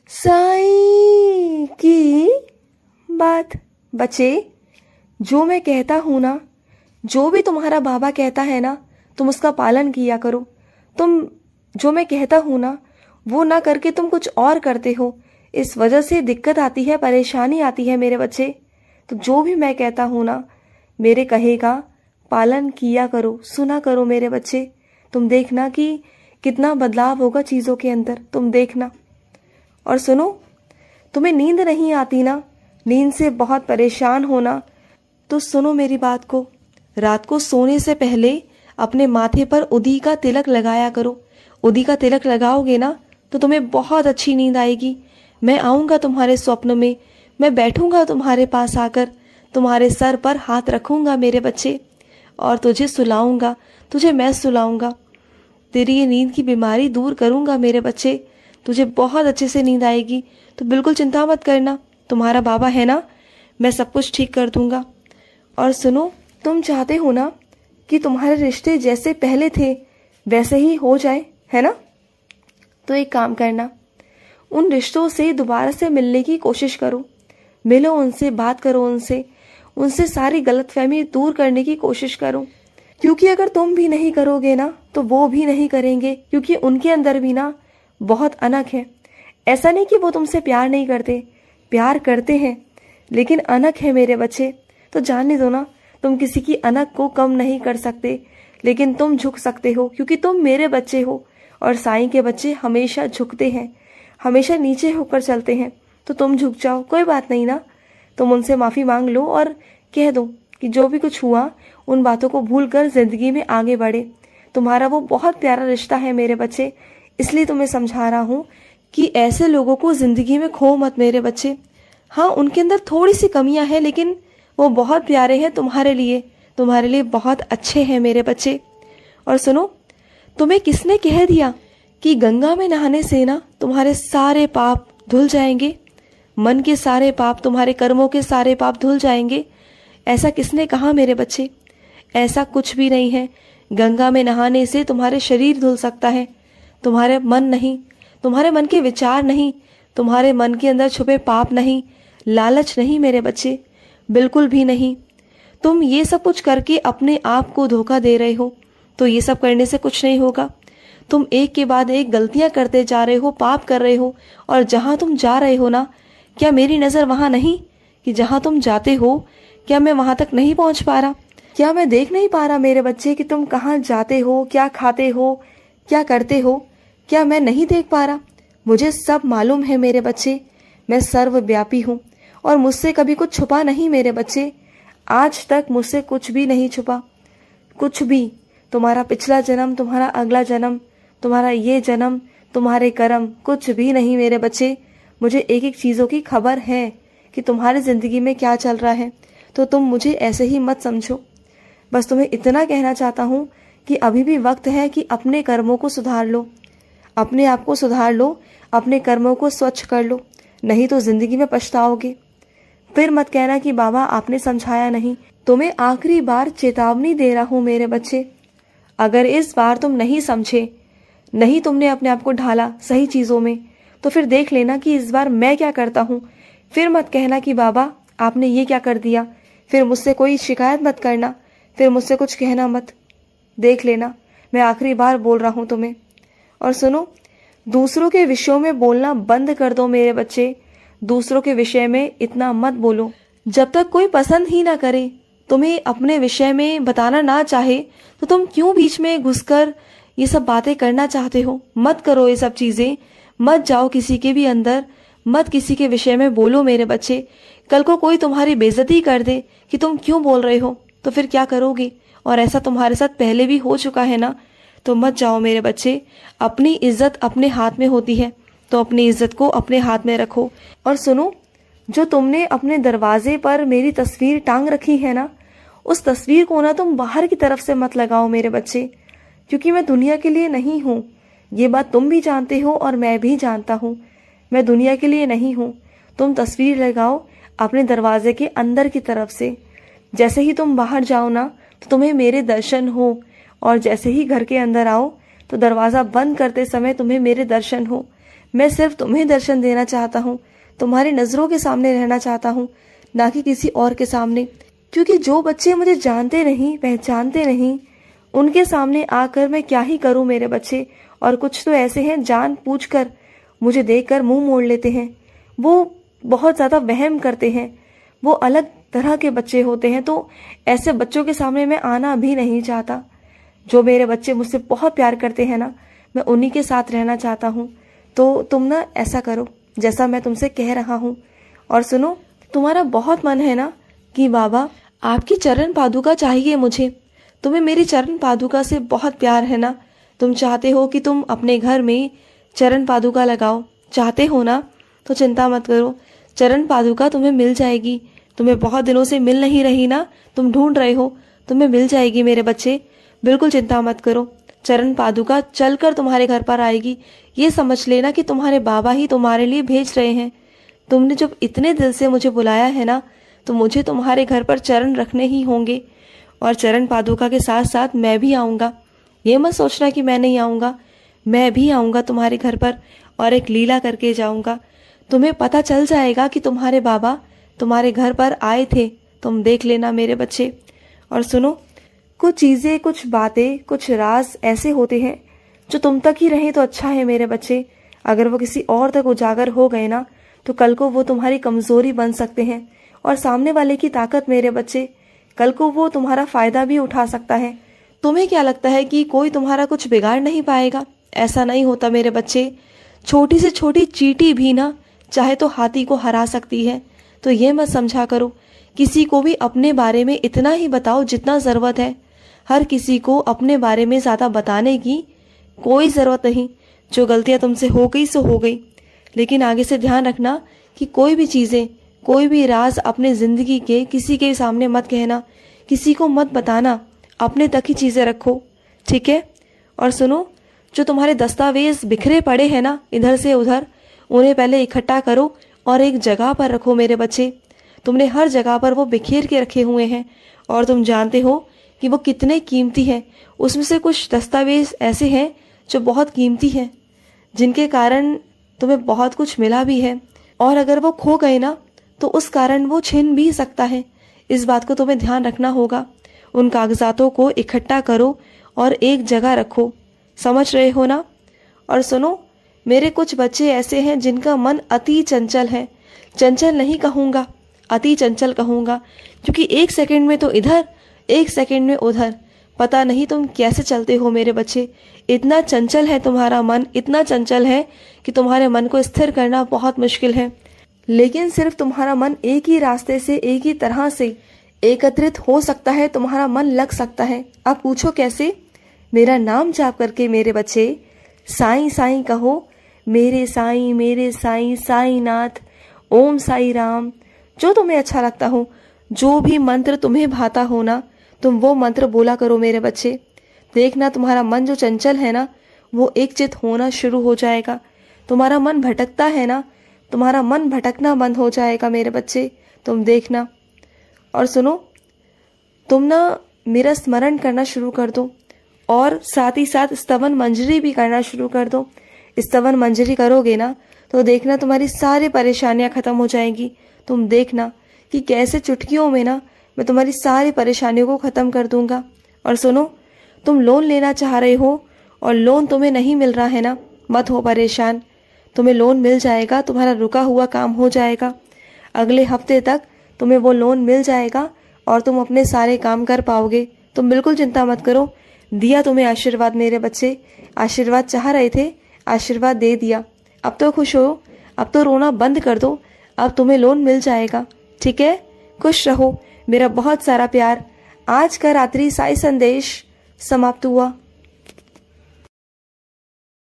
साईं की बात। बच्चे, जो मैं कहता हूँ ना, जो भी तुम्हारा बाबा कहता है ना, तुम उसका पालन किया करो। तुम जो मैं कहता हूँ ना, वो ना करके तुम कुछ और करते हो, इस वजह से दिक्कत आती है, परेशानी आती है मेरे बच्चे। तो जो भी मैं कहता हूँ ना, मेरे कहे का पालन किया करो, सुना करो मेरे बच्चे। तुम देखना कि कितना बदलाव होगा चीज़ों के अंदर, तुम देखना। और सुनो, तुम्हें नींद नहीं आती ना, नींद से बहुत परेशान होना, तो सुनो मेरी बात को। रात को सोने से पहले अपने माथे पर उदी का तिलक लगाया करो। उदी का तिलक लगाओगे ना तो तुम्हें बहुत अच्छी नींद आएगी। मैं आऊँगा तुम्हारे स्वप्न में, मैं बैठूंगा तुम्हारे पास आकर, तुम्हारे सर पर हाथ रखूंगा मेरे बच्चे, और तुझे सुलाऊंगा, तुझे मैं सुलाऊंगा। तेरी ये नींद की बीमारी दूर करूंगा मेरे बच्चे। तुझे बहुत अच्छे से नींद आएगी, तो बिल्कुल चिंता मत करना। तुम्हारा बाबा है ना, मैं सब कुछ ठीक कर दूंगा। और सुनो, तुम चाहते हो ना कि तुम्हारे रिश्ते जैसे पहले थे वैसे ही हो जाए, है ना? तो एक काम करना, उन रिश्तों से दोबारा से मिलने की कोशिश करो। मिलो उनसे, बात करो उनसे सारी गलतफहमी दूर करने की कोशिश करो। क्योंकि अगर तुम भी नहीं करोगे ना तो वो भी नहीं करेंगे, क्योंकि उनके अंदर भी ना बहुत अनख है। ऐसा नहीं कि वो तुमसे प्यार नहीं करते, प्यार करते हैं, लेकिन अनख है मेरे बच्चे। तो जानने दो ना, तुम किसी की अनख को कम नहीं कर सकते, लेकिन तुम झुक सकते हो, क्योंकि तुम मेरे बच्चे हो। और साईं के बच्चे हमेशा झुकते हैं, हमेशा नीचे होकर चलते हैं। तो तुम झुक जाओ, कोई बात नहीं ना। तुम उनसे माफ़ी मांग लो और कह दो कि जो भी कुछ हुआ उन बातों को भूलकर ज़िंदगी में आगे बढ़े। तुम्हारा वो बहुत प्यारा रिश्ता है मेरे बच्चे, इसलिए तुम्हें समझा रहा हूँ कि ऐसे लोगों को ज़िंदगी में खो मत मेरे बच्चे। हाँ, उनके अंदर थोड़ी सी कमियां हैं, लेकिन वो बहुत प्यारे हैं तुम्हारे लिए बहुत अच्छे हैं मेरे बच्चे। और सुनो, तुम्हें किसने कह दिया कि गंगा में नहाने से ना तुम्हारे सारे पाप धुल जाएंगे, मन के सारे पाप, तुम्हारे कर्मों के सारे पाप धुल जाएंगे? ऐसा किसने कहा मेरे बच्चे? ऐसा कुछ भी नहीं है। गंगा में नहाने से तुम्हारे शरीर धुल सकता है, तुम्हारे मन नहीं, तुम्हारे मन के विचार नहीं, तुम्हारे मन के अंदर छुपे पाप नहीं, लालच नहीं मेरे बच्चे, बिल्कुल भी नहीं। तुम ये सब कुछ करके अपने आप को धोखा दे रहे हो, तो ये सब करने से कुछ नहीं होगा। तुम एक के बाद एक गलतियां करते जा रहे हो, पाप कर रहे हो, और जहां तुम जा रहे हो ना, क्या मेरी नज़र वहां नहीं कि जहां तुम जाते हो? क्या मैं वहां तक नहीं पहुंच पा रहा? क्या मैं देख नहीं पा रहा मेरे बच्चे कि तुम कहाँ जाते हो, क्या खाते हो, क्या करते हो? क्या मैं नहीं देख पा रहा? मुझे सब मालूम है मेरे बच्चे। मैं सर्वव्यापी हूँ और मुझसे कभी कुछ छुपा नहीं मेरे बच्चे। आज तक मुझसे कुछ भी नहीं छुपा, कुछ भी। तुम्हारा पिछला जन्म, तुम्हारा अगला जन्म, तुम्हारा ये जन्म, तुम्हारे कर्म, कुछ भी नहीं मेरे बच्चे। मुझे एक एक चीज़ों की खबर है कि तुम्हारी ज़िंदगी में क्या चल रहा है। तो तुम मुझे ऐसे ही मत समझो। बस तुम्हें इतना कहना चाहता हूँ कि अभी भी वक्त है कि अपने कर्मों को सुधार लो, अपने आप को सुधार लो, अपने कर्मों को स्वच्छ कर लो, नहीं तो ज़िंदगी में पछताओगे। फिर मत कहना कि बाबा आपने समझाया नहीं। तुम्हें आखिरी बार चेतावनी दे रहा हूँ मेरे बच्चे। अगर इस बार तुम नहीं समझे, नहीं तुमने अपने आप को ढाला सही चीज़ों में, तो फिर देख लेना कि इस बार मैं क्या करता हूँ। फिर मत कहना कि बाबा आपने ये क्या कर दिया। फिर मुझसे कोई शिकायत मत करना, फिर मुझसे कुछ कहना मत। देख लेना, मैं आखिरी बार बोल रहा हूँ तुम्हें। और सुनो, दूसरों के विषयों में बोलना बंद कर दो मेरे बच्चे। दूसरों के विषय में इतना मत बोलो। जब तक कोई पसंद ही ना करे, तुम्हें अपने विषय में बताना ना चाहे, तो तुम क्यों बीच में घुसकर ये सब बातें करना चाहते हो? मत करो ये सब चीज़ें, मत जाओ किसी के भी अंदर, मत किसी के विषय में बोलो मेरे बच्चे। कल को कोई तुम्हारी बेइज्जती कर दे कि तुम क्यों बोल रहे हो, तो फिर क्या करोगे? और ऐसा तुम्हारे साथ पहले भी हो चुका है ना। तो मत जाओ मेरे बच्चे। अपनी इज्जत अपने हाथ में होती है, तो अपनी इज्जत को अपने हाथ में रखो। और सुनो, जो तुमने अपने दरवाजे पर मेरी तस्वीर टांग रखी है ना, उस तस्वीर को ना तुम बाहर की तरफ से मत लगाओ मेरे बच्चे, क्योंकि मैं दुनिया के लिए नहीं हूँ। ये बात तुम भी जानते हो और मैं भी जानता हूँ। मैं दुनिया के लिए नहीं हूँ। तुम तस्वीर लगाओ अपने दरवाजे के अंदर की तरफ से। जैसे ही तुम बाहर जाओ ना, तो तुम्हें मेरे दर्शन हो, और जैसे ही घर के अंदर आओ तो दरवाज़ा बंद करते समय तुम्हें मेरे दर्शन हो। मैं सिर्फ तुम्हें दर्शन देना चाहता हूँ, तुम्हारी नजरों के सामने रहना चाहता हूँ, ना कि किसी और के सामने। क्योंकि जो बच्चे मुझे जानते नहीं, पहचानते नहीं, उनके सामने आकर मैं क्या ही करूं मेरे बच्चे। और कुछ तो ऐसे हैं जान पूछकर मुझे देखकर मुंह मोड़ लेते हैं। वो बहुत ज्यादा वहम करते हैं, वो अलग तरह के बच्चे होते हैं। तो ऐसे बच्चों के सामने मैं आना भी नहीं चाहता। जो मेरे बच्चे मुझसे बहुत प्यार करते हैं ना, मैं उन्हीं के साथ रहना चाहता हूँ। तो तुम ना ऐसा करो जैसा मैं तुमसे कह रहा हूँ। और सुनो, तुम्हारा बहुत मन है ना कि बाबा आपकी चरण पादुका चाहिए मुझे, तुम्हें मेरी चरण पादुका से बहुत प्यार है ना, तुम चाहते हो कि तुम अपने घर में चरण पादुका लगाओ, चाहते हो ना? तो चिंता मत करो, चरण पादुका तुम्हें मिल जाएगी। तुम्हें बहुत दिनों से मिल नहीं रही ना, तुम ढूंढ रहे हो, तुम्हें मिल जाएगी मेरे बच्चे, बिल्कुल चिंता मत करो। चरण पादुका चलकर तुम्हारे घर पर आएगी। ये समझ लेना कि तुम्हारे बाबा ही तुम्हारे लिए भेज रहे हैं। तुमने जब इतने दिल से मुझे बुलाया है ना, तो मुझे तुम्हारे घर पर चरण रखने ही होंगे। और चरण पादुका के साथ साथ मैं भी आऊँगा। ये मत सोचना कि मैं नहीं आऊँगा, मैं भी आऊँगा तुम्हारे घर पर और एक लीला करके जाऊँगा। तुम्हें पता चल जाएगा कि तुम्हारे बाबा तुम्हारे घर पर आए थे, तुम देख लेना मेरे बच्चे। और सुनो, कुछ चीज़ें, कुछ बातें, कुछ राज ऐसे होते हैं जो तुम तक ही रहे तो अच्छा है मेरे बच्चे। अगर वो किसी और तक उजागर हो गए ना, तो कल को वो तुम्हारी कमजोरी बन सकते हैं। और सामने वाले की ताकत मेरे बच्चे, कल को वो तुम्हारा फायदा भी उठा सकता है। तुम्हें क्या लगता है कि कोई तुम्हारा कुछ बिगाड़ नहीं पाएगा? ऐसा नहीं होता मेरे बच्चे। छोटी से छोटी चींटी भी ना चाहे तो हाथी को हरा सकती है। तो ये मत समझा करो, किसी को भी अपने बारे में इतना ही बताओ जितना जरूरत है। हर किसी को अपने बारे में ज्यादा बताने की कोई जरूरत नहीं। जो गलतियां तुमसे हो गई सो हो गई, लेकिन आगे से ध्यान रखना कि कोई भी चीजें, कोई भी राज अपने जिंदगी के किसी के सामने मत कहना, किसी को मत बताना, अपने तक ही चीजें रखो, ठीक है? और सुनो, जो तुम्हारे दस्तावेज बिखरे पड़े हैं ना इधर से उधर, उन्हें पहले इकट्ठा करो और एक जगह पर रखो मेरे बच्चे। तुमने हर जगह पर वो बिखेर के रखे हुए हैं और तुम जानते हो कि वो कितने कीमती हैं। उसमें से कुछ दस्तावेज ऐसे हैं जो बहुत कीमती हैं, जिनके कारण तुम्हें बहुत कुछ मिला भी है। और अगर वो खो गए ना, तो उस कारण वो छिन भी सकता है। इस बात को तुम्हें ध्यान रखना होगा। उन कागजातों को इकट्ठा करो और एक जगह रखो, समझ रहे हो ना? और सुनो, मेरे कुछ बच्चे ऐसे हैं जिनका मन अति चंचल है। चंचल नहीं कहूँगा, अति चंचल कहूँगा, क्योंकि एक सेकंड में तो इधर, एक सेकंड में उधर, पता नहीं तुम कैसे चलते हो मेरे बच्चे। इतना चंचल है तुम्हारा मन, इतना चंचल है कि तुम्हारे मन को स्थिर करना बहुत मुश्किल है। लेकिन सिर्फ तुम्हारा मन एक ही रास्ते से, एक ही तरह से एकत्रित हो सकता है, तुम्हारा मन लग सकता है। अब पूछो कैसे? मेरा नाम जाप करके मेरे बच्चे, साईं साईं कहो, मेरे साईं साईं नाथ, ओम साई राम। जो तुम्हें अच्छा लगता हो, जो भी मंत्र तुम्हें भाता हो ना, तुम वो मंत्र बोला करो मेरे बच्चे। देखना तुम्हारा मन जो चंचल है ना, वो एकचित होना शुरू हो जाएगा। तुम्हारा मन भटकता है ना, तुम्हारा मन भटकना बंद हो जाएगा मेरे बच्चे, तुम देखना। और सुनो, तुम ना मेरा स्मरण करना शुरू कर दो और साथ ही साथ स्तवन मंजरी भी करना शुरू कर दो। स्तवन मंजरी करोगे ना, तो देखना तुम्हारी सारी परेशानियां खत्म हो जाएंगी। तुम देखना कि कैसे चुटकियों में ना मैं तुम्हारी सारी परेशानियों को खत्म कर दूंगा। और सुनो, तुम लोन लेना चाह रहे हो और लोन तुम्हें नहीं मिल रहा है ना, मत हो परेशान, तुम्हें लोन मिल जाएगा। तुम्हारा रुका हुआ काम हो जाएगा। अगले हफ्ते तक तुम्हें वो लोन मिल जाएगा और तुम अपने सारे काम कर पाओगे। तुम बिल्कुल चिंता मत करो। दिया तुम्हें आशीर्वाद मेरे बच्चे, आशीर्वाद चाह रहे थे, आशीर्वाद दे दिया। अब तो खुश हो, अब तो रोना बंद कर दो, अब तुम्हें लोन मिल जाएगा, ठीक है? खुश रहो। मेरा बहुत सारा प्यार। आज का रात्रि साई संदेश समाप्त हुआ।